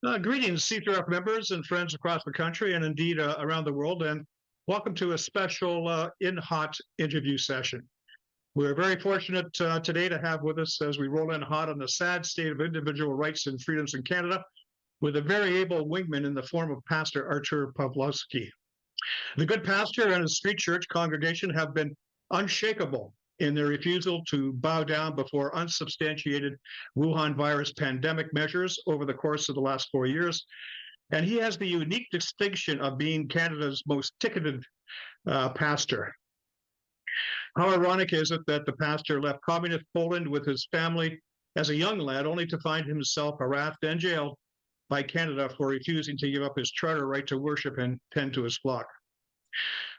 Greetings, C3RF members and friends across the country and indeed around the world, and welcome to a special In Hot interview session. We're very fortunate today to have with us, as we roll in hot on the sad state of individual rights and freedoms in Canada, with a very able wingman in the form of Pastor Artur Pawlowski. The good pastor and his street church congregation have been unshakable in their refusal to bow down before unsubstantiated Wuhan virus pandemic measures over the course of the last 4 years. And he has the unique distinction of being Canada's most ticketed pastor. How ironic is it that the pastor left communist Poland with his family as a young lad, only to find himself harassed and jailed by Canada for refusing to give up his charter right to worship and tend to his flock.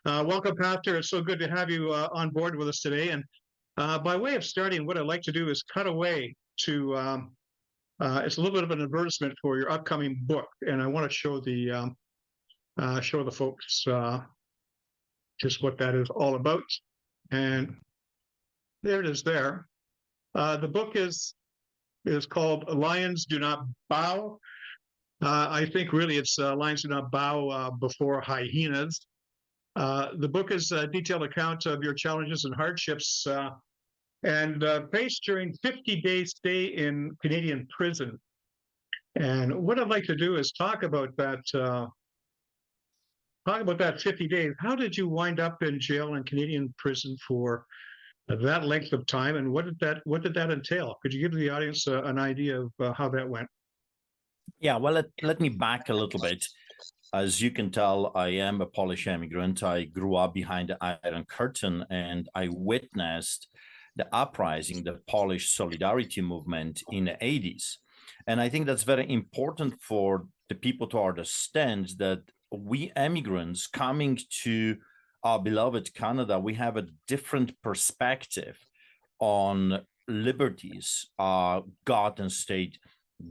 Welcome, Pastor. It's so good to have you on board with us today. And by way of starting, what I'd like to do is cut away to it's a little bit of an advertisement for your upcoming book, and I want to show the folks just what that is all about. And there it is. There, the book is called "Lions Do Not Bow." I think really it's "Lions Do Not Bow Before Hyenas." The book is a detailed account of your challenges and hardships, and based during 50-day stay in Canadian prison. And what I'd like to do is talk about that 50 days. How did you wind up in jail in Canadian prison for that length of time, and what did that entail? Could you give the audience an idea of how that went? Yeah, well, let me back a little bit. As you can tell, I am a Polish immigrant. I grew up behind the Iron Curtain, and I witnessed the uprising, the Polish solidarity movement in the 80s. And I think that's very important for the people to understand that we immigrants coming to our beloved Canada, we have a different perspective on liberties, God and state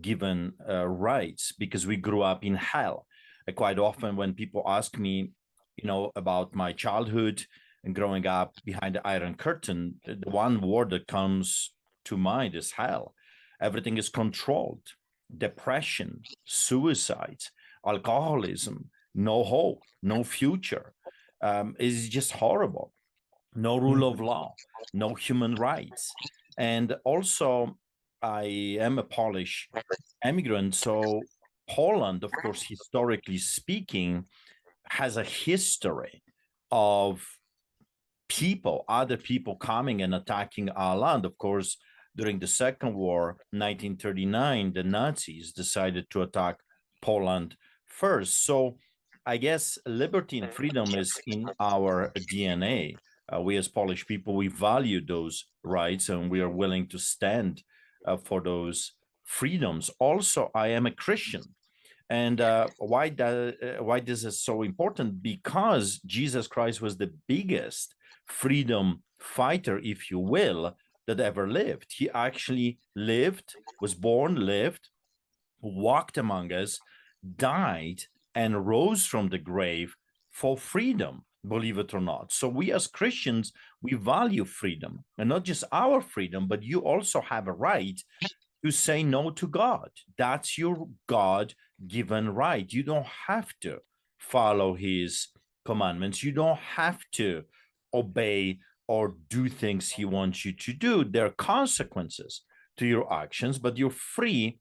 given rights, because we grew up in hell. Quite often when people ask me, about my childhood and growing up behind the Iron Curtain, the one word that comes to mind is hell. Everything is controlled. Depression, suicide, alcoholism, no hope, no future. It's just horrible. No rule of law, no human rights. And also, I am a Polish immigrant, so Poland, of course, historically speaking, has a history of other people coming and attacking our land. Of course, during the Second War, 1939, the Nazis decided to attack Poland first. So I guess liberty and freedom is in our DNA. We as Polish people, we value those rights and we are willing to stand for those freedoms. Also, I am a Christian. And why this is so important? Because Jesus Christ was the biggest freedom fighter, if you will, that ever lived. He actually lived, was born, lived, walked among us, died, and rose from the grave for freedom, believe it or not. So we as Christians, we value freedom, and not just our freedom, but you also have a right to say no to God. That's your God-given right. You don't have to follow his commandments. You don't have to obey or do things he wants you to do. There are consequences to your actions, but you're free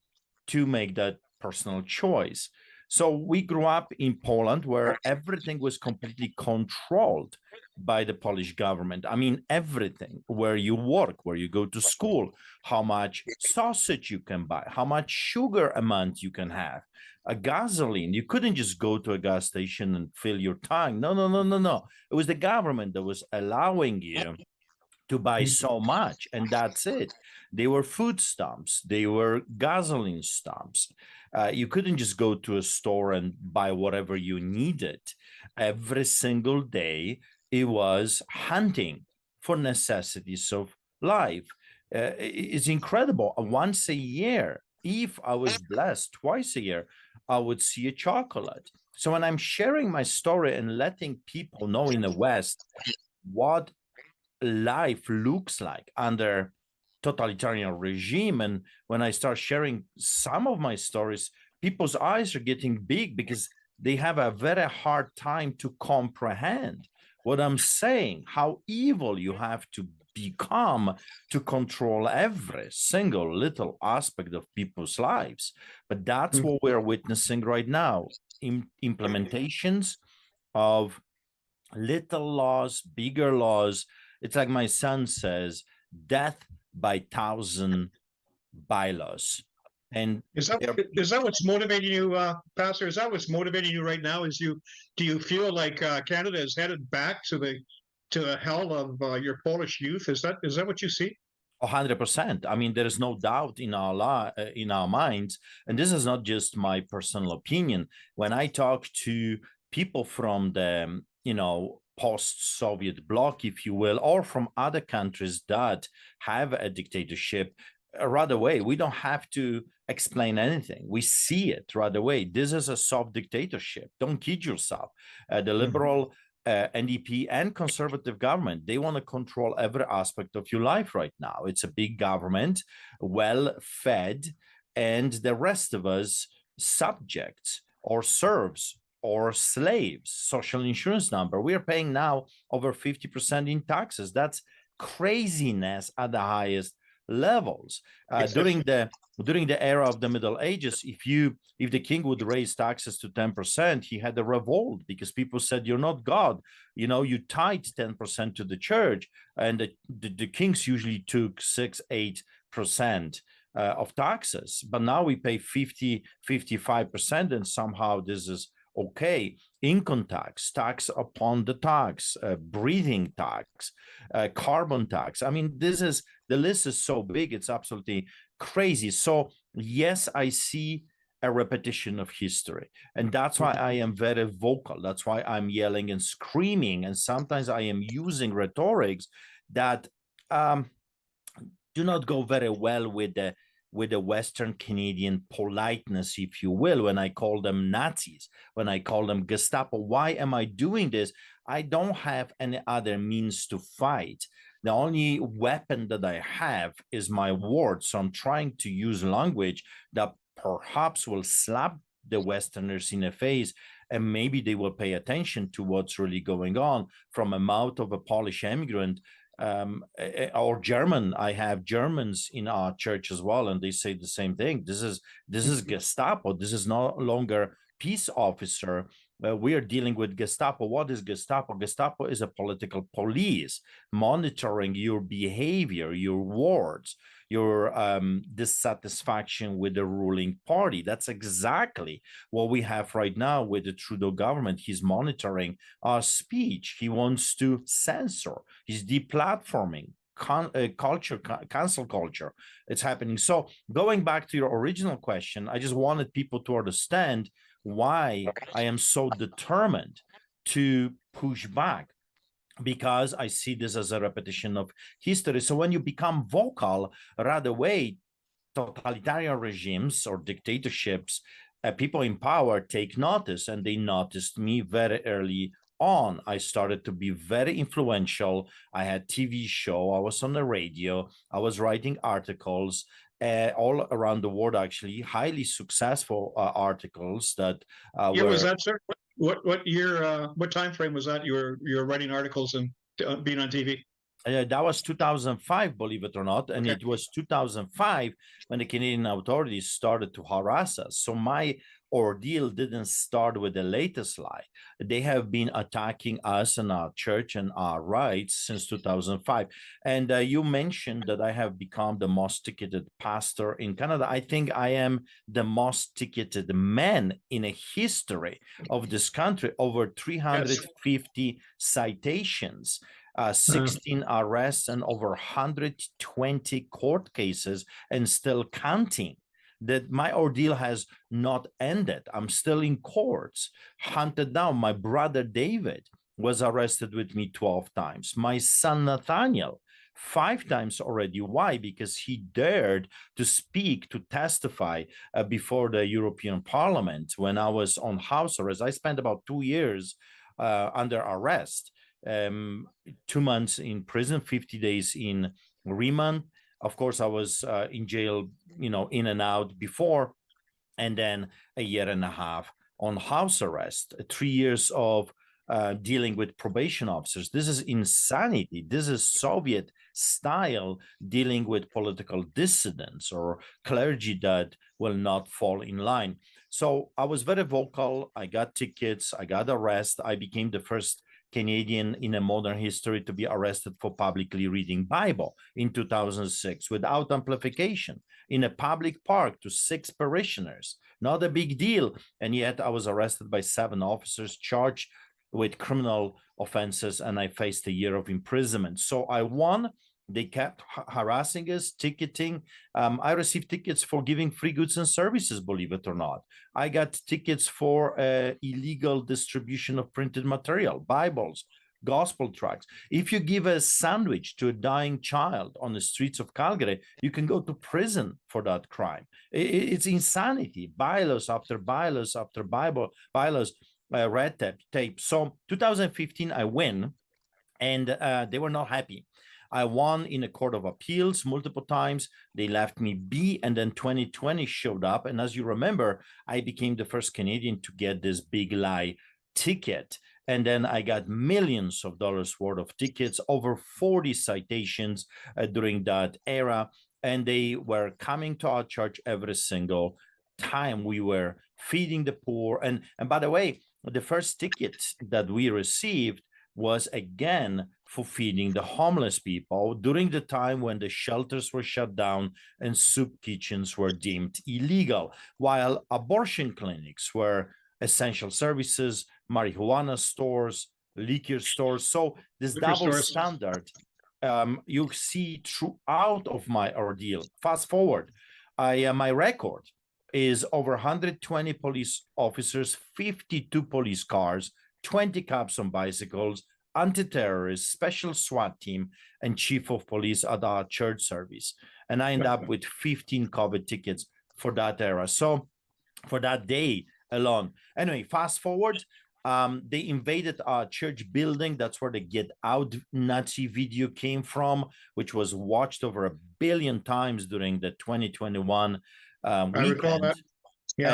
to make that personal choice. So we grew up in Poland where everything was completely controlled by the Polish government. I mean, everything, where you work, where you go to school, how much sausage you can buy, how much sugar amount you can have, a gasoline. You couldn't just go to a gas station and fill your tank. No. It was the government that was allowing you to buy so much, and that's it. They were food stamps, they were gasoline stamps. You couldn't just go to a store and buy whatever you needed. Every single day, it was hunting for necessities of life. It's incredible. Once a year, if I was blessed, twice a year, I would see a chocolate. So when I'm sharing my story and letting people know in the West what life looks like under totalitarian regime, and when I start sharing some of my stories people's eyes are getting big because they have a very hard time to comprehend what I'm saying, how evil you have to become to control every single little aspect of people's lives. But that's what we're witnessing right now. Implementations of little laws, bigger laws. It's like my son says, death by thousand bylaws. And is that what's motivating you, Pastor? Is that what's motivating you right now? Do you feel like Canada is headed back to the hell of your Polish youth? Is that what you see? 100%. I mean, there is no doubt in our minds, and this is not just my personal opinion. When I talk to people from the post-Soviet bloc, if you will, or from other countries that have a dictatorship, right away, we don't have to explain anything. We see it right away. This is a soft dictatorship. Don't kid yourself. The liberal NDP and conservative government, they want to control every aspect of your life right now. It's a big government, well fed, and the rest of us subjects or serfs or slaves. Social insurance number, we are paying now over 50% in taxes. That's craziness at the highest levels. During the era of the Middle Ages, if the king would raise taxes to 10%, he had a revolt because people said, "You're not God. You tithe 10% to the church," and the kings usually took 6-8% of taxes. But now we pay 55%, and somehow this is okay. Income tax, tax upon the tax, breathing tax, carbon tax. I mean, the list is so big, it's absolutely crazy. So yes, I see a repetition of history, and that's why I am very vocal. That's why I'm yelling and screaming, and sometimes I am using rhetorics that do not go very well with the Western Canadian politeness, if you will, when I call them Nazis, when I call them Gestapo. Why am I doing this? I don't have any other means to fight. The only weapon that I have is my words. So I'm trying to use language that perhaps will slap the Westerners in the face, and maybe they will pay attention to what's really going on from the mouth of a Polish immigrant or German. I have Germans in our church as well, and they say the same thing. This is Gestapo. This is no longer peace officer. We are dealing with Gestapo. What is Gestapo? Gestapo is a political police monitoring your behavior, your words, your dissatisfaction with the ruling party. That's exactly what we have right now with the Trudeau government. He's monitoring our speech. He wants to censor. He's deplatforming cancel culture. It's happening. So going back to your original question, I just wanted people to understand why I am so determined to push back, because I see this as a repetition of history. So when you become vocal right away, totalitarian regimes or dictatorships, people in power take notice, and they noticed me very early on. I started to be very influential. I had TV show, I was on the radio, I was writing articles all around the world, actually highly successful articles that year was that, sir? What year, what time frame was that you were writing articles and being on TV? That was 2005, believe it or not. And it was 2005 when the Canadian authorities started to harass us. So my ordeal didn't start with the latest lie. They have been attacking us and our church and our rights since 2005. And you mentioned that I have become the most ticketed pastor in Canada. I think I am the most ticketed man in a history of this country. Over 350 citations. 16 arrests and over 120 court cases, and still counting. That my ordeal has not ended. I'm still in courts, hunted down. My brother David was arrested with me 12 times. My son Nathaniel, 5 times already. Why? Because he dared to speak, to testify before the European Parliament when I was on house arrest. I spent about 2 years under arrest. 2 months in prison, 50 days in remand. Of course, I was in jail, in and out before. and then a year and a half on house arrest, 3 years of dealing with probation officers. This is insanity. This is Soviet style dealing with political dissidents or clergy that will not fall in line. So I was very vocal. I got tickets. I got arrested. I became the first Canadian in a modern history to be arrested for publicly reading Bible in 2006 without amplification in a public park to 6 parishioners. Not a big deal. And yet I was arrested by 7 officers charged with criminal offenses, and I faced a year of imprisonment. So I won. They kept harassing us, ticketing. I received tickets for giving free goods and services, believe it or not. I got tickets for illegal distribution of printed material, Bibles, gospel tracts. If you give a sandwich to a dying child on the streets of Calgary, you can go to prison for that crime. It's insanity. Bylaws after bylaws after bylaws. Red tape. So 2015, I win, and they were not happy. I won in a court of appeals multiple times. They left me be, and then 2020 showed up. And as you remember, I became the first Canadian to get this big lie ticket. And then I got millions of dollars worth of tickets, over 40 citations during that era. And they were coming to our church every single time. We were feeding the poor. And by the way, the first ticket that we received was again for feeding the homeless people during the time when the shelters were shut down and soup kitchens were deemed illegal, while abortion clinics were essential services, marijuana stores, liquor stores. So this double standard you see throughout of my ordeal. Fast forward, my record is over 120 police officers, 52 police cars, 20 cops on bicycles, anti-terrorists, special SWAT team, and chief of police at our church service. And I end up with 15 COVID tickets for that era. So for that day alone. Anyway, fast forward, they invaded our church building. That's where the Get Out Nazi video came from, which was watched over 1 billion times during the 2021 weekend. I recall that. Yeah.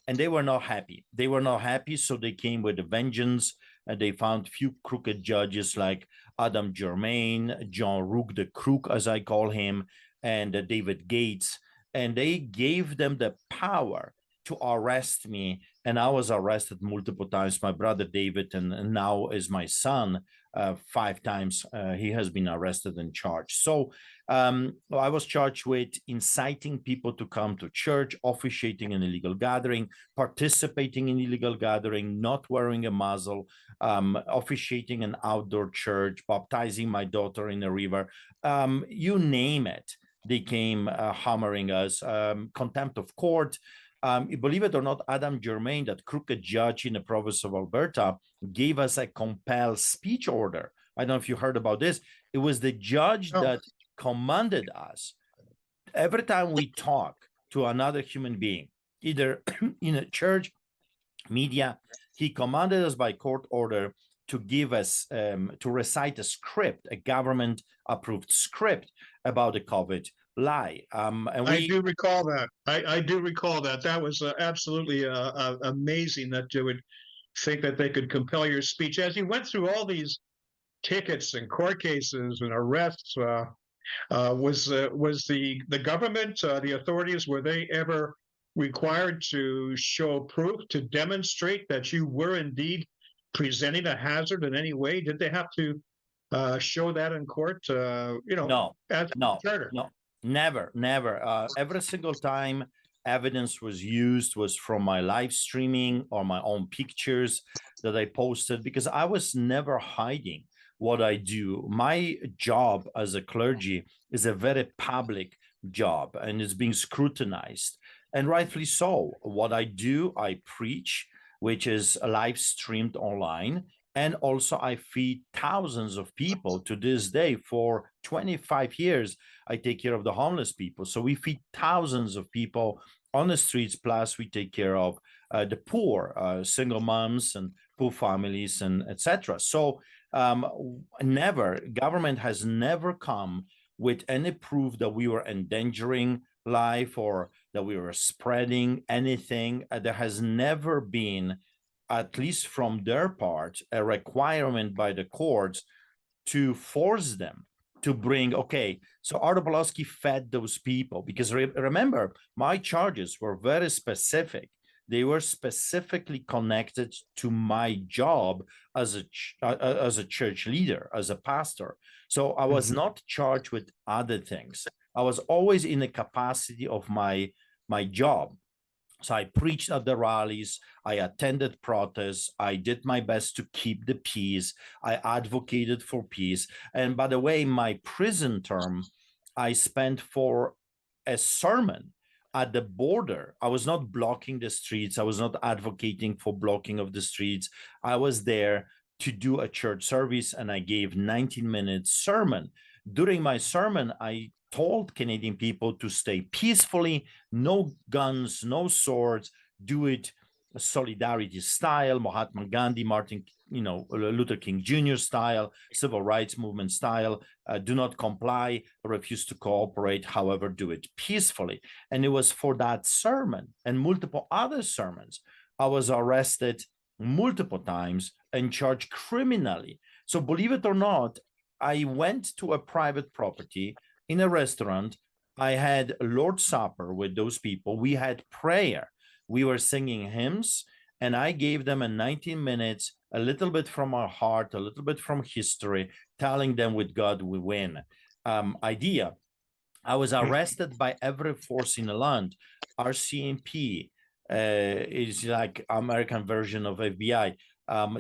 And they were not happy. They were not happy, so they came with a vengeance. They found few crooked judges like Adam Germain, John Rook, the Crook, as I call him, and David Gates, and they gave them the power to arrest me. And I was arrested multiple times. My brother David, and now is my son, 5 times. He has been arrested and charged. So I was charged with inciting people to come to church, officiating an illegal gathering, participating in illegal gathering, not wearing a muzzle, officiating an outdoor church, baptizing my daughter in a river, you name it. They came hammering us, contempt of court. Believe it or not, Adam Germain, that crooked judge in the province of Alberta, gave us a compelled speech order. I don't know if you heard about this. It was the judge that commanded us every time we talk to another human being, either in a church, media, he commanded us by court order to give us, to recite a script, a government-approved script about the COVID lie. I do recall that. I do recall that. That was absolutely amazing that you would think that they could compel your speech. As you went through all these tickets and court cases and arrests, was the government, the authorities, were they ever required to show proof to demonstrate that you were indeed presenting a hazard in any way? Did they have to show that in court? No. Never. Every single time evidence was used was from my live streaming or my own pictures that I posted, because I was never hiding what I do. My job as a clergy is a very public job, and it's being scrutinized, and rightfully so. What I do, I preach, which is live streamed online. And also I feed thousands of people to this day. For 25 years, I take care of the homeless people. So we feed thousands of people on the streets, plus we take care of the poor, single moms and poor families, and etc. So government has never come with any proof that we were endangering life or that we were spreading anything. There has never been, at least from their part, a requirement by the courts to force them to bring, okay, so Artur Pawlowski fed those people, because remember, my charges were very specific. They were specifically connected to my job as a church leader, as a pastor. So I was not charged with other things. I was always in the capacity of my job. So I preached at the rallies, I attended protests, I did my best to keep the peace, I advocated for peace. And by the way, my prison term, I spent for a sermon at the border. I was not blocking the streets. I was not advocating for blocking of the streets. I was there to do a church service, and I gave 19-minute sermon. During my sermon, I told Canadian people to stay peacefully, no guns, no swords, do it solidarity style, Mahatma Gandhi, Martin, Luther King Jr. style, civil rights movement style. Do not comply, refuse to cooperate, however, do it peacefully. And it was for that sermon and multiple other sermons, I was arrested multiple times and charged criminally. So believe it or not, I went to a private property in a restaurant. I had Lord's Supper with those people. We had prayer. We were singing hymns, and I gave them a 19 minutes, a little bit from our heart, a little bit from history, telling them with God we win idea. I was arrested by every force in the land. RCMP is like American version of FBI.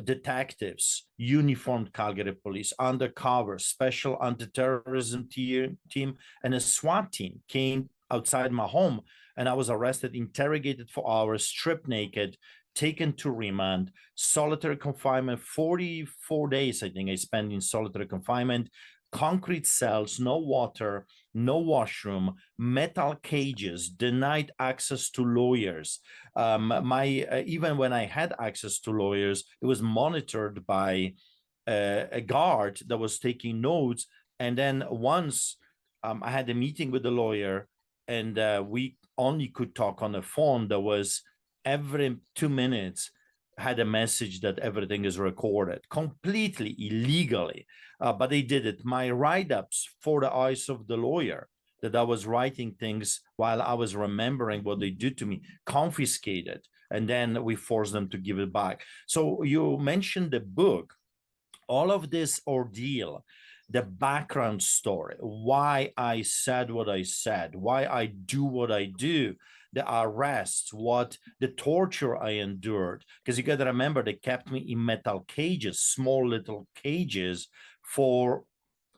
Detectives, uniformed Calgary police, undercover, special anti-terrorism team, and a SWAT team came outside my home, and I was arrested, interrogated for hours, stripped naked, taken to remand, solitary confinement, 44 days, I think I spent in solitary confinement, concrete cells, no water, no washroom, metal cages, denied access to lawyers. Even when I had access to lawyers, it was monitored by a guard that was taking notes. And then once I had a meeting with the lawyer, and we only could talk on the phone, there was every 2 minutes had a message that everything is recorded completely illegally, but they did it. My write-ups for the eyes of the lawyer, that I was writing things while I was remembering what they did to me, confiscated, and then we forced them to give it back. So you mentioned the book, all of this ordeal, the background story, why I said what I said, why I do what I do, the arrests, the torture I endured. Because you got to remember, they kept me in metal cages, small little cages, for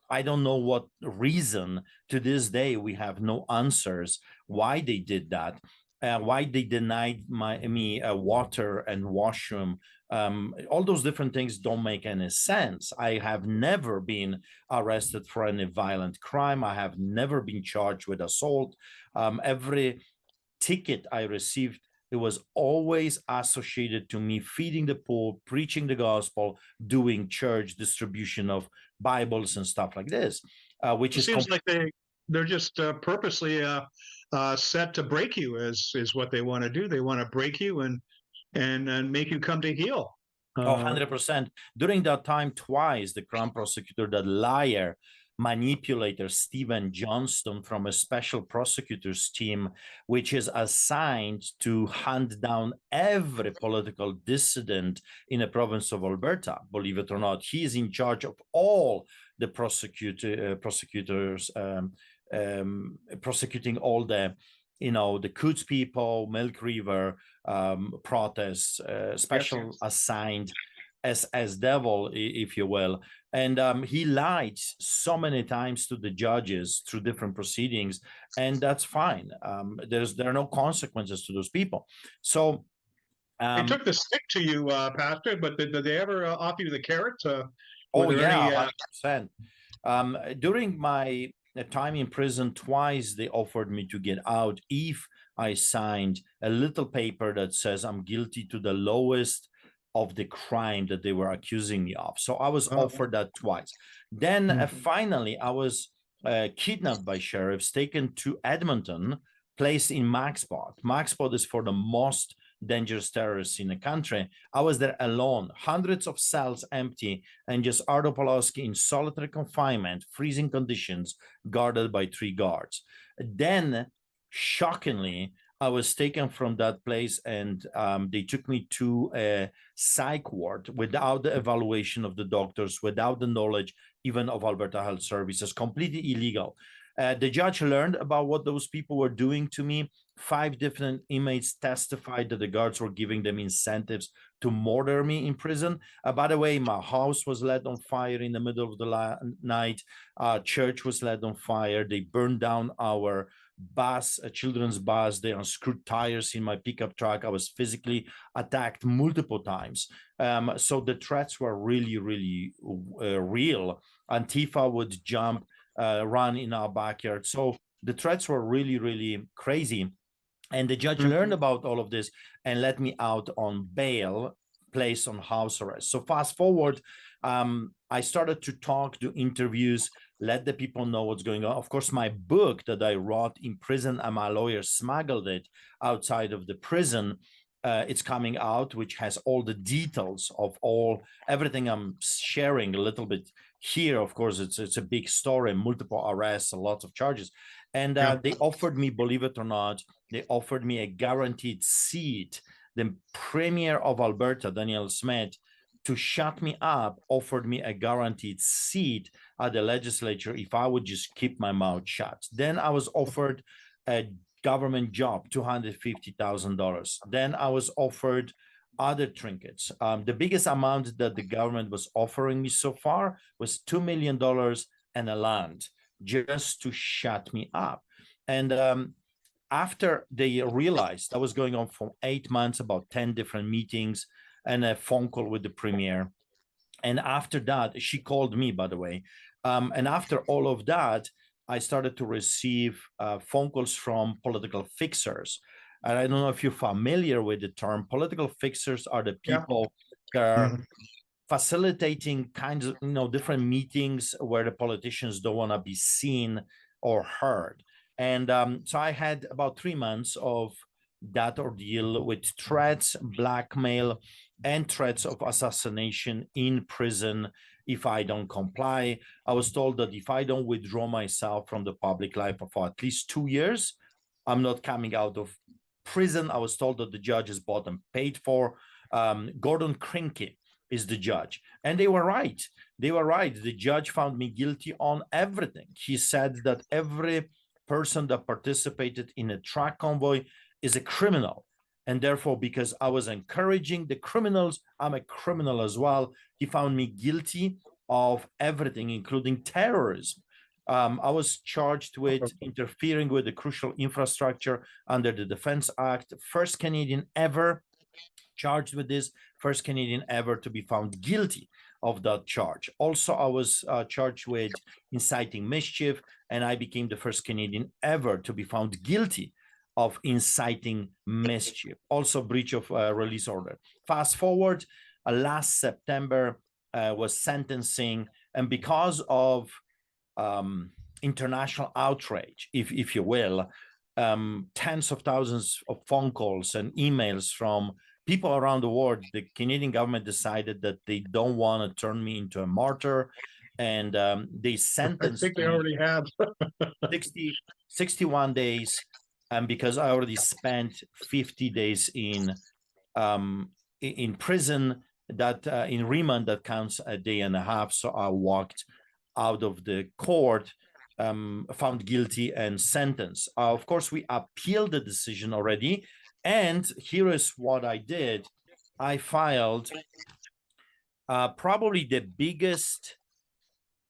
I don't know what reason. To this day, we have no answers why they did that, why they denied me water and washroom. All those different things don't make any sense. I have never been arrested for any violent crime. I have never been charged with assault. Every ticket I received, it was always associated to me feeding the poor, preaching the gospel, doing church distribution of Bibles and stuff like this, which it seems like they're just purposely set to break you, is what they want to do. They want to break you and make you come to heel. 100%. During that time, twice the Crown Prosecutor, that liar, manipulator Stephen Johnston from a special prosecutors team, which is assigned to hunt down every political dissident in the province of Alberta. Believe it or not, he is in charge of all the prosecutors prosecuting all the the Coots people, Milk River protests, special assigned as devil, if you will. And he lied so many times to the judges through different proceedings, and that's fine. There are no consequences to those people. So they took the stick to you, Pastor, but did they ever offer you the carrot? Oh yeah, 100%. During my time in prison, twice they offered me to get out if I signed a little paper that says I'm guilty to the lowest of the crime that they were accusing me of. So I was offered that twice. Then finally I was kidnapped by sheriffs, taken to Edmonton, placed in MaxPod. MaxPod is for the most dangerous terrorists in the country. I was there alone, hundreds of cells empty, and just Artur Pawlowski in solitary confinement, freezing conditions, guarded by 3 guards. Then, shockingly, I was taken from that place, and they took me to a psych ward without the evaluation of the doctors, without the knowledge even of Alberta Health Services, completely illegal. The judge learned about what those people were doing to me. 5 different inmates testified that the guards were giving them incentives to murder me in prison. By the way, my house was lit on fire in the middle of the night. Church was lit on fire. They burned down our bus, a children's bus. They unscrewed tires in my pickup truck. I was physically attacked multiple times. So the threats were really, really real. Antifa would jump, run in our backyard. So the threats were really, really crazy. And the judge learned about all of this and let me out on bail, placed on house arrest. So fast forward, I started to talk, do interviews, let the people know what's going on. Of course, my book that I wrote in prison and my lawyer smuggled it outside of the prison, it's coming out, which has all the details of everything I'm sharing a little bit here. Of course, it's a big story, multiple arrests, lots of charges. And they offered me, believe it or not, they offered me a guaranteed seat. The premier of Alberta, Daniel Smith, to shut me up, offered me a guaranteed seat at the legislature if I would just keep my mouth shut. Then I was offered a government job, $250,000. Then I was offered other trinkets. The biggest amount that the government was offering me so far was $2 million and a land, just to shut me up. And after they realized that was going on for 8 months, about 10 different meetings and a phone call with the premier. And after that, she called me, by the way. And after all of that, I started to receive phone calls from political fixers. And I don't know if you're familiar with the term. Political fixers are the people that are facilitating kinds of, different meetings where the politicians don't want to be seen or heard. And so I had about 3 months of that ordeal with threats, blackmail, and threats of assassination in prison if I don't comply. I was told that if I don't withdraw myself from the public life for at least 2 years, I'm not coming out of prison. I was told that the judge is bought and paid for. Gordon Krinke is the judge. And they were right. They were right. The judge found me guilty on everything. He said that every person that participated in a truck convoy is a criminal. And therefore, because I was encouraging the criminals, I'm a criminal as well. He found me guilty of everything, including terrorism. I was charged with interfering with the crucial infrastructure under the Defense Act. First Canadian ever charged with this, first Canadian ever to be found guilty of that charge. Also, I was charged with inciting mischief, and I became the first Canadian ever to be found guilty of inciting mischief. Also, breach of release order. Fast forward, last September was sentencing, and because of international outrage, if you will, tens of thousands of phone calls and emails from people around the world, the Canadian government decided that they don't want to turn me into a martyr, and they sentenced I think they already have. 61 days, and because I already spent 50 days in prison, that in remand, that counts a day and a half. So I walked out of the court, found guilty and sentenced. Of course, we appealed the decision already. And here is what I did. I filed probably the biggest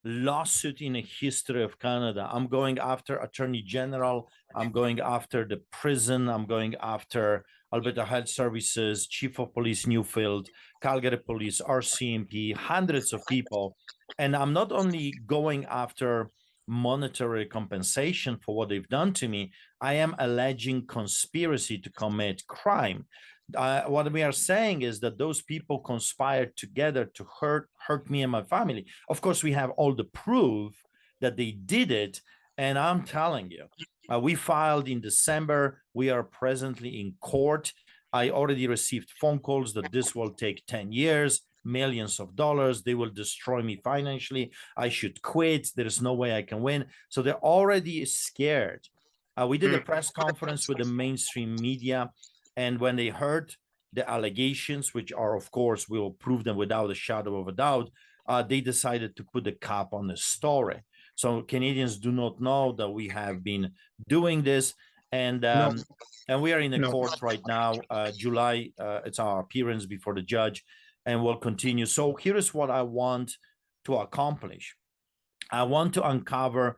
lawsuit in the history of Canada. I'm going after Attorney General. I'm going after the prison. I'm going after Alberta Health Services, Chief of Police Newfield, Calgary Police, RCMP, hundreds of people. And I'm not only going after monetary compensation for what they've done to me, I am alleging conspiracy to commit crime. What we are saying is that those people conspired together to hurt me and my family. Of course, we have all the proof that they did it. And I'm telling you, We filed in December. We are presently in court. I already received phone calls that this will take 10 years, millions of dollars. They will destroy me financially. I should quit. There's no way I can win. So they're already scared. We did a press conference with the mainstream media, and when they heard the allegations, which are, of course, we will prove them without a shadow of a doubt, they decided to put a cap on the story. So Canadians do not know that we have been doing this, and No. and we are in a No. court right now. July, it's our appearance before the judge, and we'll continue. So here is what I want to accomplish. I want to uncover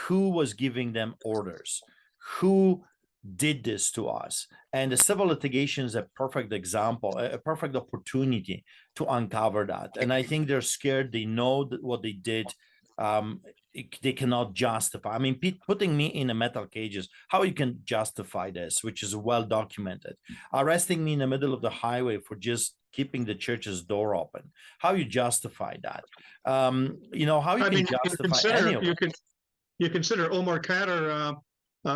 who was giving them orders, who did this to us. And the civil litigation is a perfect example, a perfect opportunity to uncover that. And I think they're scared. They know that what they did, they cannot justify. I mean, putting me in a metal cages, how you can justify this, which is well documented. Arresting me in the middle of the highway for just keeping the church's door open. How you justify that? You know, how you can justify any of it. You consider Omar Khadr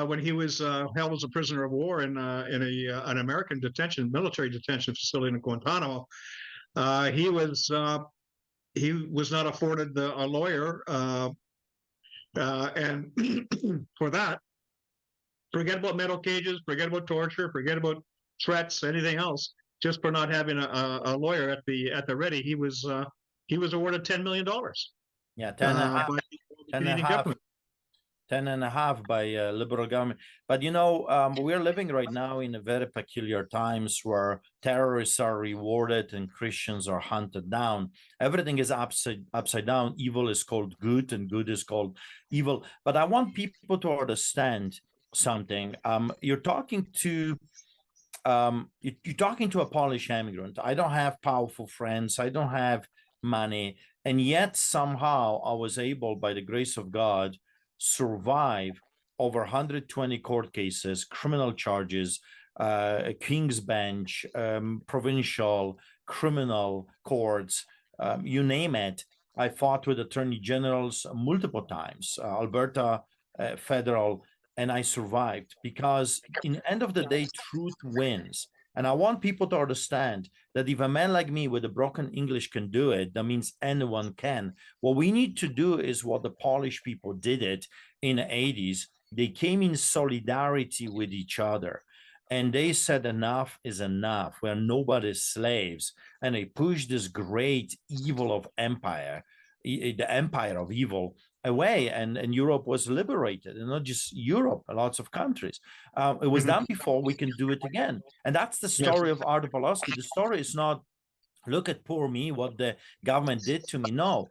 when he was held as a prisoner of war in an American military detention facility in Guantanamo. He was not afforded a lawyer, and for that, forget about metal cages, forget about torture, forget about threats, anything else. Just for not having a lawyer at the ready, he was awarded $10 million. Yeah, 10 and a half. By the 10 and a Canadian half. government. 10 and a half by liberal government. But, you know, we're living right now in a very peculiar times where terrorists are rewarded and Christians are hunted down. Everything is upside down. Evil is called good and good is called evil. But I want people to understand something. You're talking to a Polish immigrant. I don't have powerful friends. I don't have money. And yet somehow I was able, by the grace of God, survive over 120 court cases, criminal charges, King's Bench, provincial, criminal courts, you name it. I fought with attorney generals multiple times, Alberta, federal, and I survived because in the end of the day, truth wins. And I want people to understand that if a man like me with a broken English can do it, that means anyone can. What we need to do is what the Polish people did it in the 80s. They came in solidarity with each other. And they said enough is enough. We're nobody's slaves. And they pushed this great evil of empire, the empire of evil, away, and Europe was liberated, and not just Europe, lots of countries. It was done before. We can do it again, and that's the story of Artur Pawlowski. The story is not look at poor me, what the government did to me. No,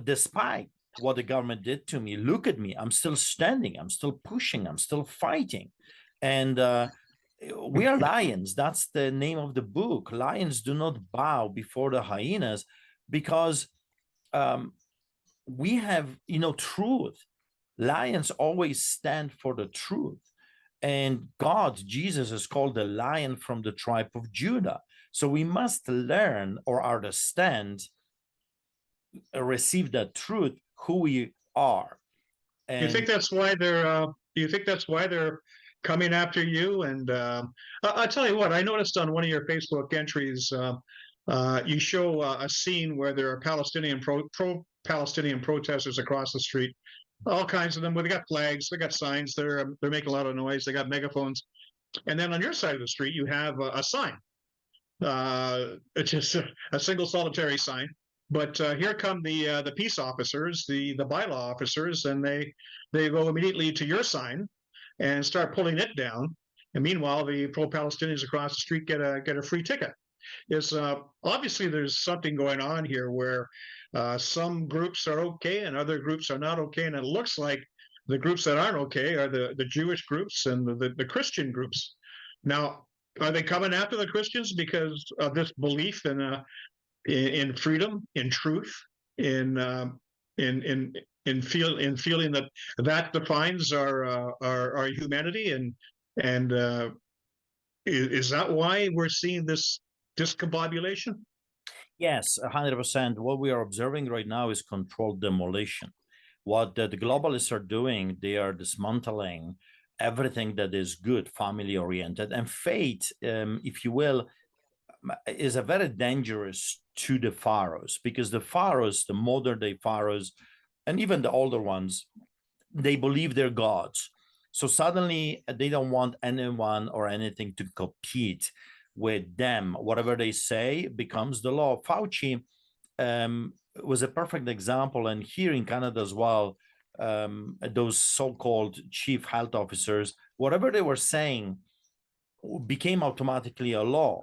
despite what the government did to me, look at me. I'm still standing. I'm still pushing. I'm still fighting, and we are lions. That's the name of the book. Lions do not bow before the hyenas, because we have, you know, truth. Lions always stand for the truth. And God, Jesus, is called the lion from the tribe of Judah. So we must learn or understand, receive that truth, who we are. And you think that's why they're coming after you? And I'll tell you what, I noticed on one of your Facebook entries, you show a scene where there are Palestinian pro-Palestinian protesters across the street, all kinds of them. Well, they got flags, they got signs, they're making a lot of noise, they got megaphones. And then on your side of the street, you have a sign. It's just a single solitary sign. But here come the peace officers, the bylaw officers, and they go immediately to your sign and start pulling it down. And meanwhile, the pro-Palestinians across the street get a free ticket. Is obviously there's something going on here where some groups are okay and other groups are not okay, and it looks like the groups that aren't okay are the Jewish groups and the Christian groups. Now, are they coming after the Christians because of this belief in freedom, in truth, in feeling that defines our humanity, and is that why we're seeing this discombobulation? Yes, 100%. What we are observing right now is controlled demolition. what the globalists are doing, they are dismantling everything that is good, family oriented, and faith, if you will, is a very dangerous to the pharaohs, because the pharaohs, the modern day pharaohs, and even the older ones, they believe they're gods. So suddenly they don't want anyone or anything to compete with them. Whatever they say becomes the law. Fauci was a perfect example, and here in Canada as well, those so-called chief health officers, whatever they were saying became automatically a law.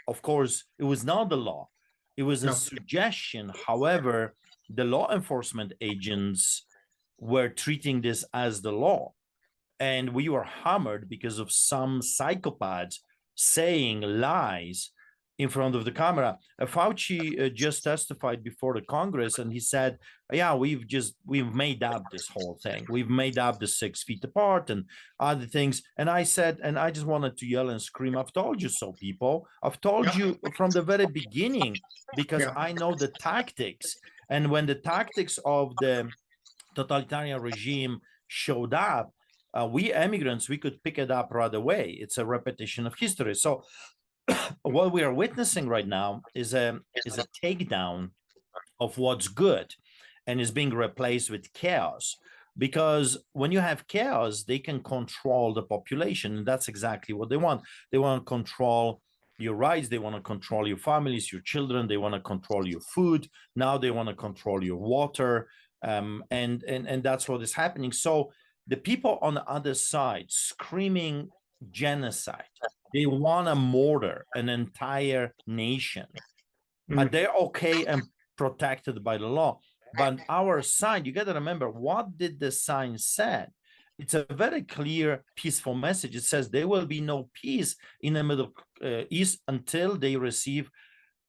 Of course, it was not the law. It was a suggestion. However, the law enforcement agents were treating this as the law. And we were hammered because of some psychopaths saying lies in front of the camera. Fauci just testified before the Congress, and he said, yeah, we've made up this whole thing. We've made up the 6 feet apart and other things. And I said, and I just wanted to yell and scream, I've told you so, people. I've told you from the very beginning, because I know the tactics. And when the tactics of the totalitarian regime showed up, we immigrants, we could pick it up right away. It's a repetition of history. So what we are witnessing right now is a takedown of what's good, and is being replaced with chaos. Because when you have chaos, they can control the population, and that's exactly what they want. They want to control your rights, they want to control your families, your children, they want to control your food. Now they want to control your water, and that's what is happening. So the people on the other side screaming genocide, they want to murder an entire nation. They're okay and protected by the law. But on our side, you got to remember, what did the sign say? It's a very clear, peaceful message. It says there will be no peace in the Middle East until they receive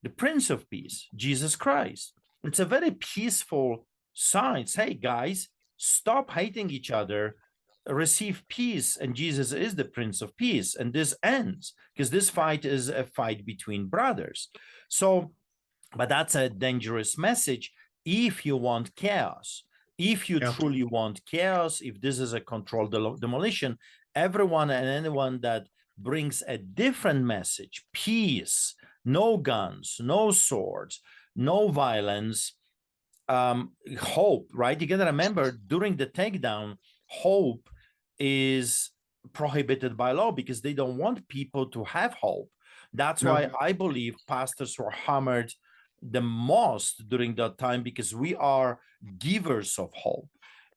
the Prince of Peace, Jesus Christ. It's a very peaceful sign. Hey, guys, stop hating each other, receive peace, and Jesus is the Prince of Peace, and this ends, because this fight is a fight between brothers. So, but that's a dangerous message if you want chaos. If you truly want chaos, if this is a controlled demolition, everyone and anyone that brings a different message, peace, no guns, no swords, no violence, hope, right? You got to remember, during the takedown, hope is prohibited by law, because they don't want people to have hope. That's why I believe pastors were hammered the most during that time, because we are givers of hope.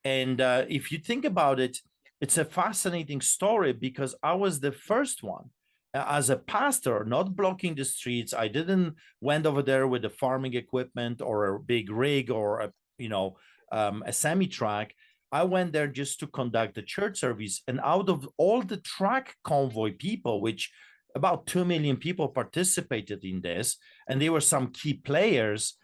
And if you think about it, it's a fascinating story, because I was the first one as a pastor, not blocking the streets. I didn't went over there with the farming equipment or a big rig or a semi-truck. I went there just to conduct the church service. And out of all the truck convoy people, which about 2 million people participated in this, and there were some key players,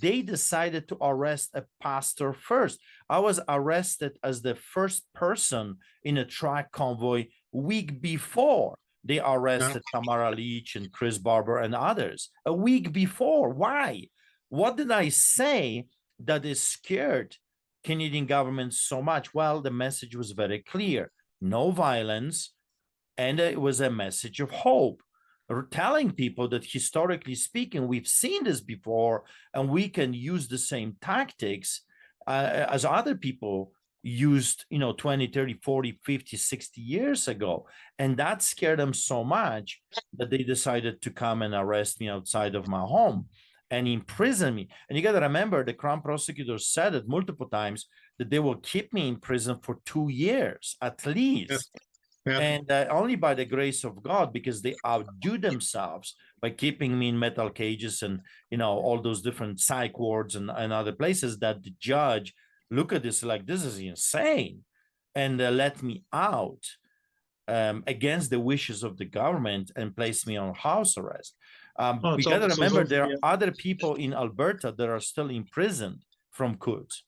they decided to arrest a pastor first. I was arrested as the first person in a truck convoy week before they arrested Tamara Leach and Chris Barber and others. A week before. Why? What did I say that is scared Canadian government so much? Well, the message was very clear: no violence, and it was a message of hope. We're telling people that, historically speaking, we've seen this before, and we can use the same tactics as other people used 20, 30, 40, 50, 60 years ago. And that scared them so much that they decided to come and arrest me outside of my home and imprison me. And you got to remember, the Crown prosecutor said it multiple times that they will keep me in prison for 2 years at least. And only by the grace of God, because they outdo themselves by keeping me in metal cages and all those different psych wards and other places, that the judge look at this like, this is insane, and let me out against the wishes of the government and place me on house arrest. We got to remember, there are other people in Alberta that are still imprisoned from coups.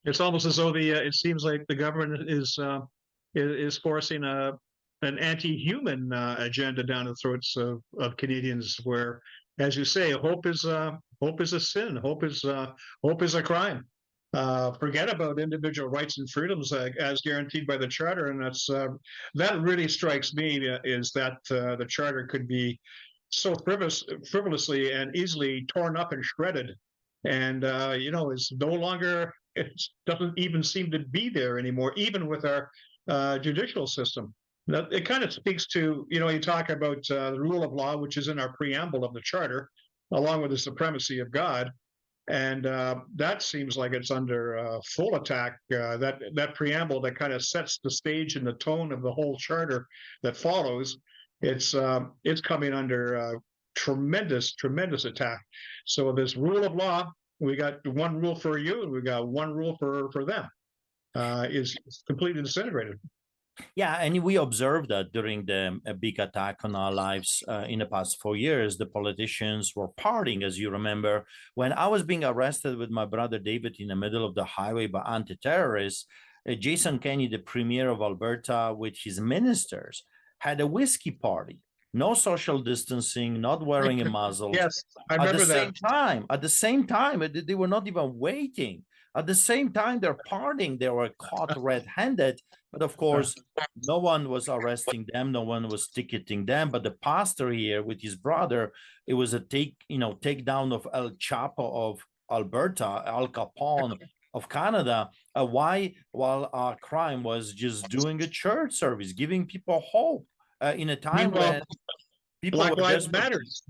It's almost as though it seems like the government is forcing an anti-human agenda down the throats of Canadians, where, as you say, hope is a sin. Hope is a crime. forget about individual rights and freedoms as guaranteed by the charter, and that really strikes me is that the charter could be so frivolously and easily torn up and shredded, and is no longer. It doesn't even seem to be there anymore, even with our judicial system. Now, it kind of speaks to, you talk about the rule of law, which is in our preamble of the charter, along with the supremacy of God. And that seems like it's under full attack. That preamble that kind of sets the stage and the tone of the whole charter that follows, it's coming under tremendous attack. So this rule of law, we got one rule for you, and we got one rule for them. Is completely disintegrated. Yeah, and we observed that during the big attack on our lives in the past 4 years, the politicians were partying, as you remember. When I was being arrested with my brother David in the middle of the highway by anti-terrorists, Jason Kenney, the premier of Alberta, with his ministers, had a whiskey party. No social distancing, not wearing a muzzle. Yes, I remember that. At the same time, they were not even waiting. At the same time, they're partying. They were caught red-handed. But of course, no one was arresting them. No one was ticketing them. But the pastor here with his brother, it was a takedown of El Chapo of Alberta, Al Capone of Canada. While our crime was just doing a church service, giving people hope in a time when people Black Lives Matters.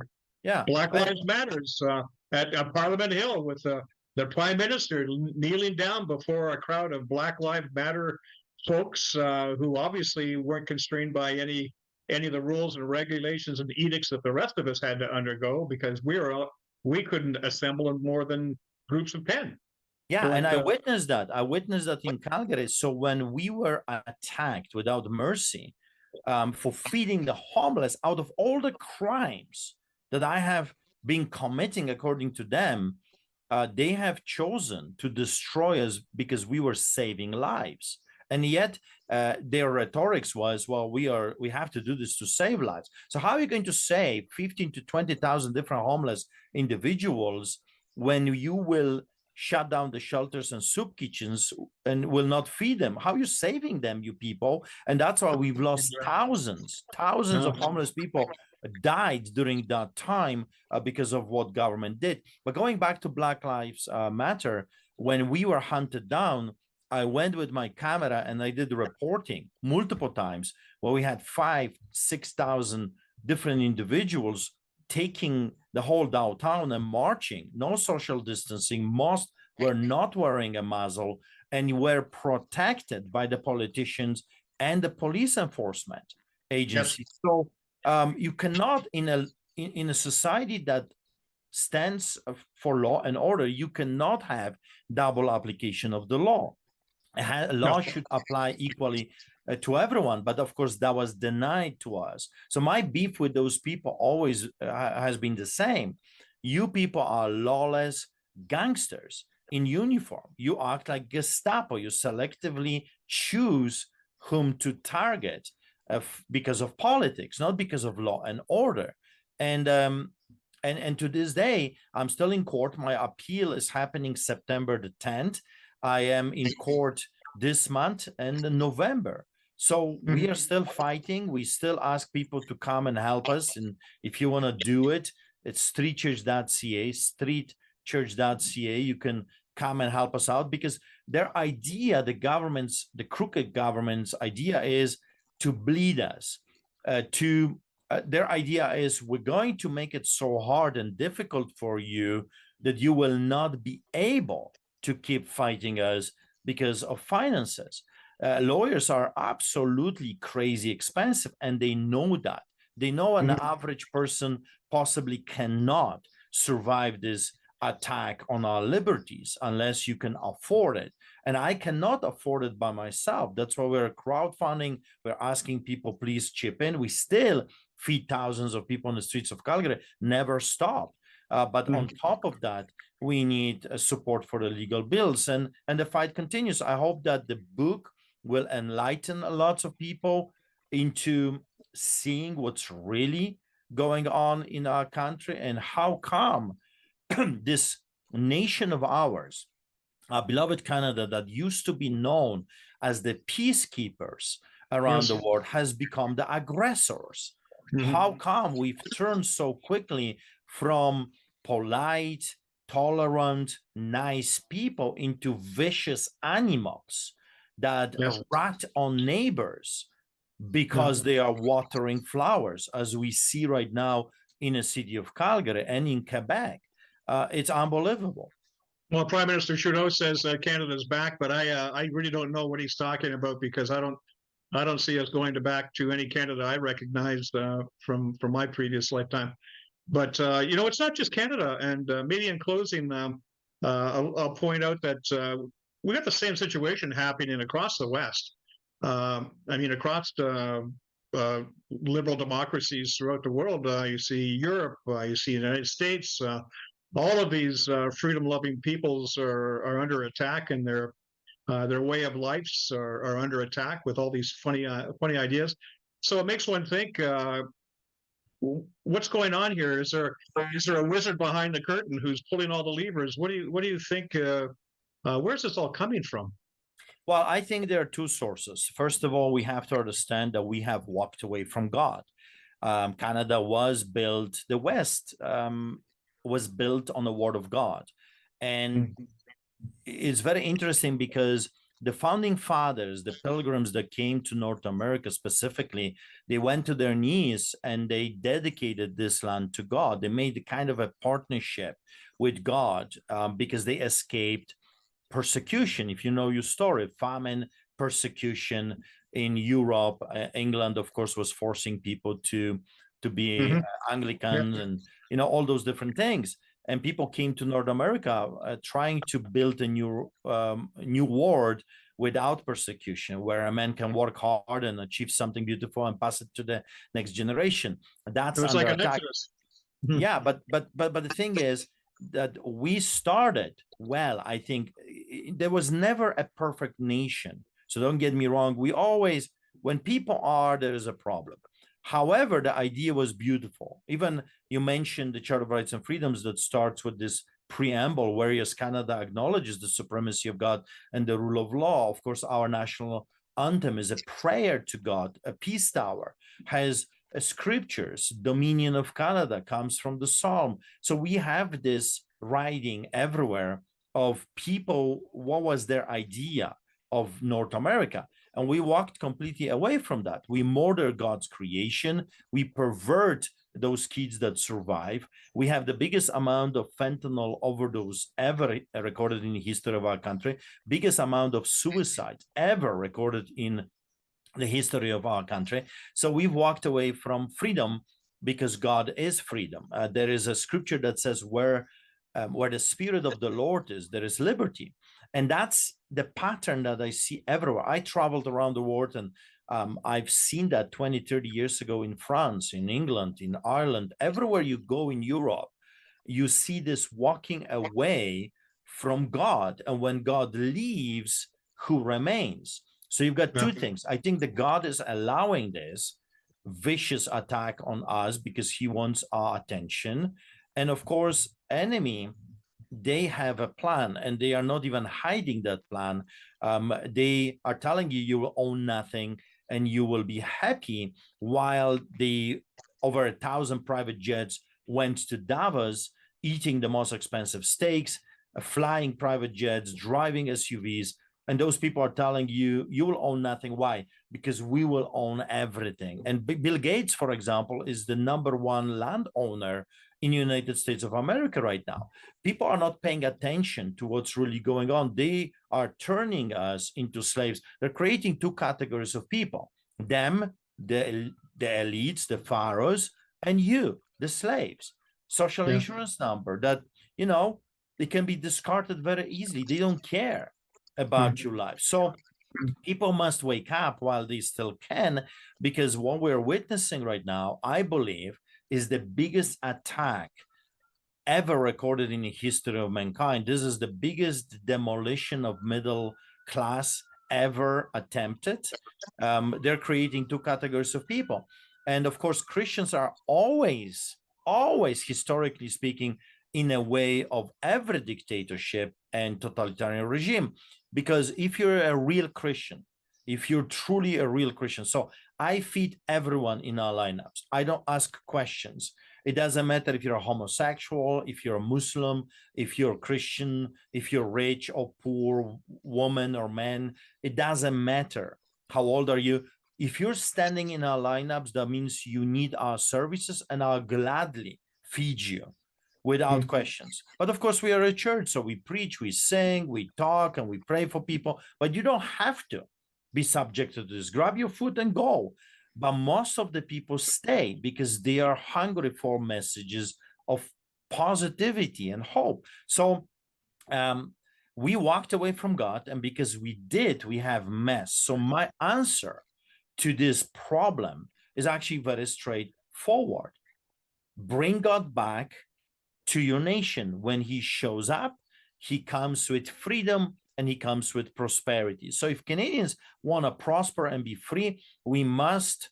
Yeah, Black Lives Matters at Parliament Hill with the Prime Minister kneeling down before a crowd of Black Lives Matter folks who obviously weren't constrained by any of the rules and regulations and edicts that the rest of us had to undergo, because we couldn't assemble in more than groups of 10. Yeah, and I witnessed that. I witnessed that in Calgary. So when we were attacked without mercy for feeding the homeless, out of all the crimes that I have been committing according to them, they have chosen to destroy us because we were saving lives. And yet their rhetorics was, well, we have to do this to save lives. So how are you going to save 15 to 20,000 different homeless individuals when you will shut down the shelters and soup kitchens and will not feed them? How are you saving them, you people? And that's why we've lost thousands of homeless people died during that time because of what government did. But going back to Black Lives Matter, when we were hunted down, I went with my camera and I did reporting multiple times where we had 5,000-6,000 different individuals taking the whole downtown and marching, no social distancing. Most were not wearing a muzzle and were protected by the politicians and the police enforcement agency. Yes. So you cannot, in a society that stands for law and order, you cannot have double application of the law. A law should apply equally to everyone, but of course that was denied to us. So my beef with those people always has been the same. You people are lawless gangsters in uniform. You act like Gestapo. You selectively choose whom to target because of politics, not because of law and order. And to this day, I'm still in court. My appeal is happening September the 10th. I am in court this month and in November. So we are still fighting. We still ask people to come and help us. And if you want to do it, it's streetchurch.ca, streetchurch.ca. You can come and help us out, because their idea, the crooked government's idea is to bleed us. Their idea is, we're going to make it so hard and difficult for you that you will not be able to keep fighting us because of finances. Lawyers are absolutely crazy expensive, and they know that. They know an average person possibly cannot survive this attack on our liberties unless you can afford it. And I cannot afford it by myself. That's why we're crowdfunding. We're asking people, please chip in. We still feed thousands of people on the streets of Calgary, never stop. But on top of that, we need support for the legal bills, and the fight continues. I hope that the book will enlighten lots of people into seeing what's really going on in our country and how come this nation of ours our beloved Canada, that used to be known as the peacekeepers around Yes. the world, has become the aggressors. Mhm. How come we've turned so quickly from polite, tolerant, nice people into vicious animals that Yes. rat on neighbors because Yeah. they are watering flowers, as we see right now in the city of Calgary and in Quebec? It's unbelievable. Well, Prime Minister Trudeau says Canada's back, but I really don't know what he's talking about, because I don't see us going to back to any Canada I recognized from my previous lifetime. But it's not just Canada. And maybe in closing, I'll point out that we got the same situation happening across the West. I mean, across liberal democracies throughout the world. You see Europe, you see the United States. All of these freedom-loving peoples are under attack, and their way of lives are under attack with all these funny ideas. So it makes one think, what's going on here? Is there a wizard behind the curtain who's pulling all the levers? What do you think? Where's this all coming from? Well, I think there are two sources. First of all, we have to understand that we have walked away from God. Canada was built, the West was built on the Word of God. And it's very interesting because the founding fathers, the pilgrims that came to North America specifically, they went to their knees and they dedicated this land to God. They made kind of a partnership with God because they escaped persecution. If you know your story, famine, persecution in Europe, England, of course, was forcing people to be Mm-hmm. Anglicans, Yeah. and all those different things. And people came to North America trying to build a new world without persecution, where a man can work hard and achieve something beautiful and pass it to the next generation. It That's was under like an attack. exodus. Yeah, but the thing is that we started well. I think there was never a perfect nation, so don't get me wrong. We always, when people are, there is a problem. However, the idea was beautiful. Even you mentioned the Charter of Rights and Freedoms that starts with this preamble, whereas Canada acknowledges the supremacy of God and the rule of law. Of course, our national anthem is a prayer to God. A peace tower has scriptures. Dominion of Canada comes from the Psalm. So we have this writing everywhere of people, what was their idea of North America. And we walked completely away from that. We murder God's creation. We pervert those kids that survive. We have the biggest amount of fentanyl overdose ever recorded in the history of our country, biggest amount of suicides ever recorded in the history of our country. So we've walked away from freedom because God is freedom. There is a scripture that says, where the Spirit of the Lord is, there is liberty. And that's the pattern that I see everywhere. I traveled around the world, and I've seen that 20, 30 years ago in France, in England, in Ireland. Everywhere you go in Europe, you see this walking away from God. And when God leaves, who remains? So you've got two things. I think that God is allowing this vicious attack on us because he wants our attention. And of course, enemy, they have a plan, and they are not even hiding that plan. They are telling you, you will own nothing and you will be happy, while the over 1,000 private jets went to Davos, eating the most expensive steaks, flying private jets, driving SUVs. And those people are telling you, you will own nothing. Why? Because we will own everything. And Bill Gates, for example, is the #1 landowner in the United States of America right now. People are not paying attention to what's really going on. They are turning us into slaves. They're creating two categories of people: them, the elites, the pharaohs, and you, the slaves. Social insurance number that, it can be discarded very easily. They don't care about your life. So people must wake up while they still can, because what we're witnessing right now, I believe, is the biggest attack ever recorded in the history of mankind. This is the biggest demolition of middle class ever attempted. They're creating two categories of people. And of course, Christians are always, historically speaking, in a way of every dictatorship and totalitarian regime. Because if you're a real Christian, if you're truly a real Christian, so I feed everyone in our lineups. I don't ask questions. It doesn't matter if you're a homosexual, if you're a Muslim, if you're a Christian, if you're rich or poor, woman or man. It doesn't matter. How old are you? If you're standing in our lineups, that means you need our services, and I'll gladly feed you without questions. But of course, we are a church, so we preach, we sing, we talk, and we pray for people. But you don't have to be subjected to this. Grab your food and go. But most of the people stay because they are hungry for messages of positivity and hope. So we walked away from God, and because we did, we have mess. So my answer to this problem is actually very straightforward. Bring God back to your nation. When he shows up, he comes with freedom and he comes with prosperity. So if Canadians want to prosper and be free, we must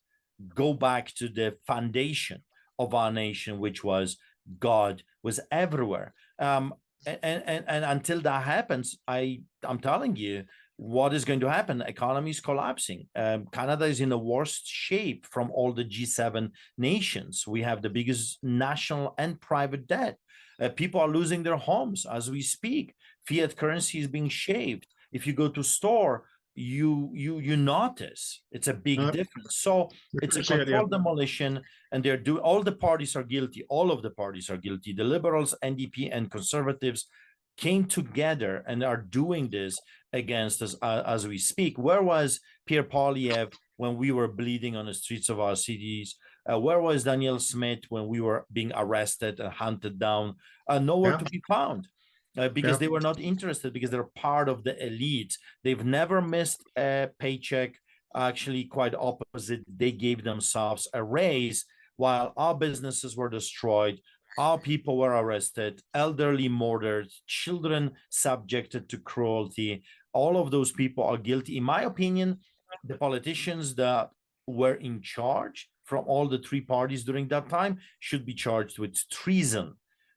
go back to the foundation of our nation, which was God was everywhere. And until that happens, I'm telling you, what is going to happen? The economy is collapsing. Canada is in the worst shape from all the G7 nations. We have the biggest national and private debt. People are losing their homes as we speak. Fiat currency is being shaved. If you go to store, you notice it's a big difference. So it's a controlled demolition, and they're doing. All the parties are guilty. All of the parties are guilty. The Liberals, NDP, and Conservatives came together and are doing this against us as we speak. Where was Pierre Poilievre when we were bleeding on the streets of our cities? Where was Daniel Smith when we were being arrested and hunted down? Nowhere to be found. Because they were not interested, because they're part of the elite. They've never missed a paycheck. Actually, quite opposite. They gave themselves a raise while our businesses were destroyed. Our people were arrested, elderly murdered, children subjected to cruelty. All of those people are guilty. In my opinion, the politicians that were in charge from all the three parties during that time should be charged with treason.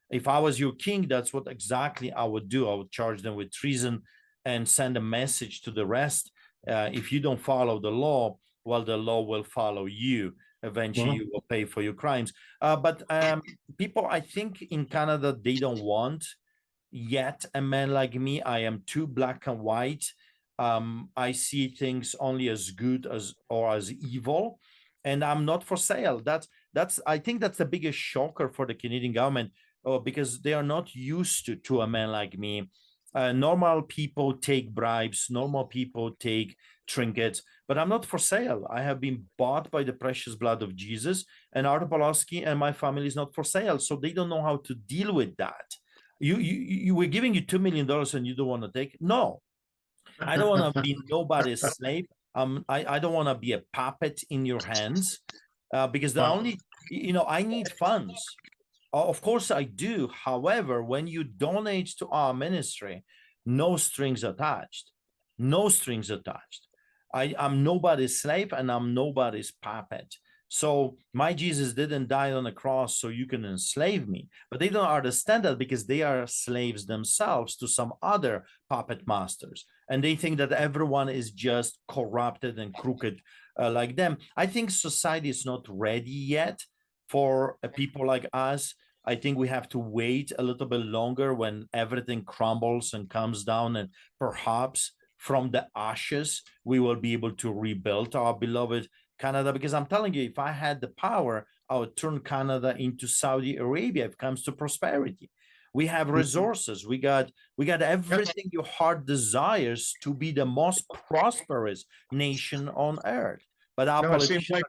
If I was your king, that's what exactly I would do. I would charge them with treason and send a message to the rest. If you don't follow the law, well, the law will follow you. Eventually, you will pay for your crimes. But people, I think in Canada, they don't want yet a man like me. I am too black and white. I see things only as good as or as evil, and I'm not for sale. I think that's the biggest shocker for the Canadian government. Because they are not used to a man like me. Normal people take bribes, normal people take trinkets, but I'm not for sale. I have been bought by the precious blood of Jesus, and Artur Pawlowski and my family is not for sale. So they don't know how to deal with that. You were giving you $2 million and you don't want to take? No, I don't want to be nobody's slave. I don't want to be a puppet in your hands because the only, I need funds. Of course I do. However, when you donate to our ministry, no strings attached. No strings attached. I'm nobody's slave and I'm nobody's puppet. So my Jesus didn't die on the cross so you can enslave me. But they don't understand that because they are slaves themselves to some other puppet masters. And they think that everyone is just corrupted and crooked like them. I think society is not ready yet for people like us. I think we have to wait a little bit longer when everything crumbles and comes down, and perhaps from the ashes, we will be able to rebuild our beloved Canada. Because I'm telling you, if I had the power, I would turn Canada into Saudi Arabia if it comes to prosperity. We have resources. We got everything your heart desires to be the most prosperous nation on earth. But our politicians,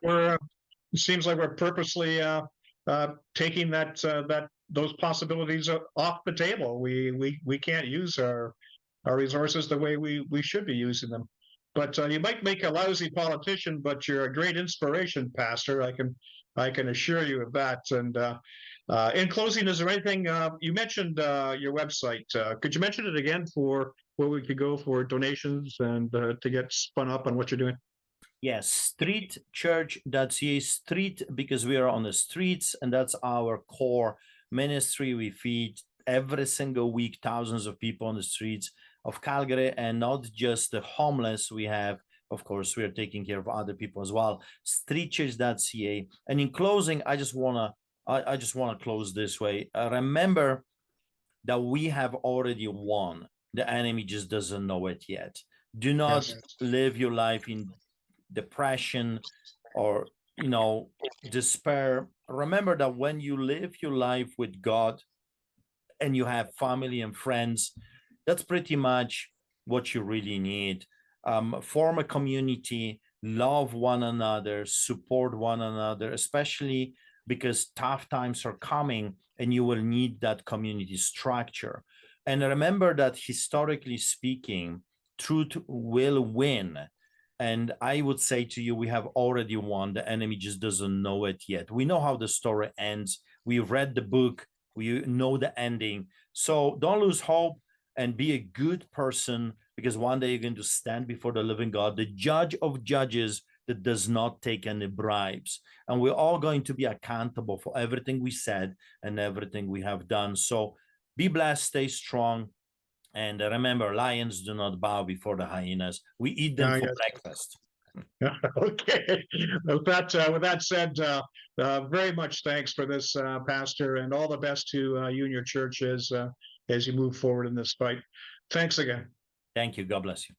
it seems like we're purposely taking those possibilities off the table. We can't use our resources the way we should be using them. But you might make a lousy politician, but you're a great inspiration, Pastor. I can assure you of that. And in closing, is there anything you mentioned your website? Could you mention it again for where we could go for donations and to get spun up on what you're doing? Yes, streetchurch.ca, street because we are on the streets, and that's our core ministry. We feed every single week thousands of people on the streets of Calgary, and not just the homeless. We have, of course, we are taking care of other people as well. Streetchurch.ca. And in closing, I just wanna close this way. Remember that we have already won. The enemy just doesn't know it yet. Do not Yes. live your life in depression or despair. Remember that when you live your life with God and you have family and friends, that's pretty much what you really need. Form a community, love one another, support one another, especially because tough times are coming and you will need that community structure. And remember that historically speaking, truth will win. And I would say to you, we have already won. The enemy just doesn't know it yet. We know how the story ends. We've read the book. We know the ending. So don't lose hope and be a good person, because one day you're going to stand before the living God, the judge of judges that does not take any bribes. And we're all going to be accountable for everything we said and everything we have done. So be blessed, stay strong. And remember, lions do not bow before the hyenas. We eat them for breakfast. Okay. With that said, very much thanks for this, Pastor, and all the best to you and your church as you move forward in this fight. Thanks again. Thank you. God bless you.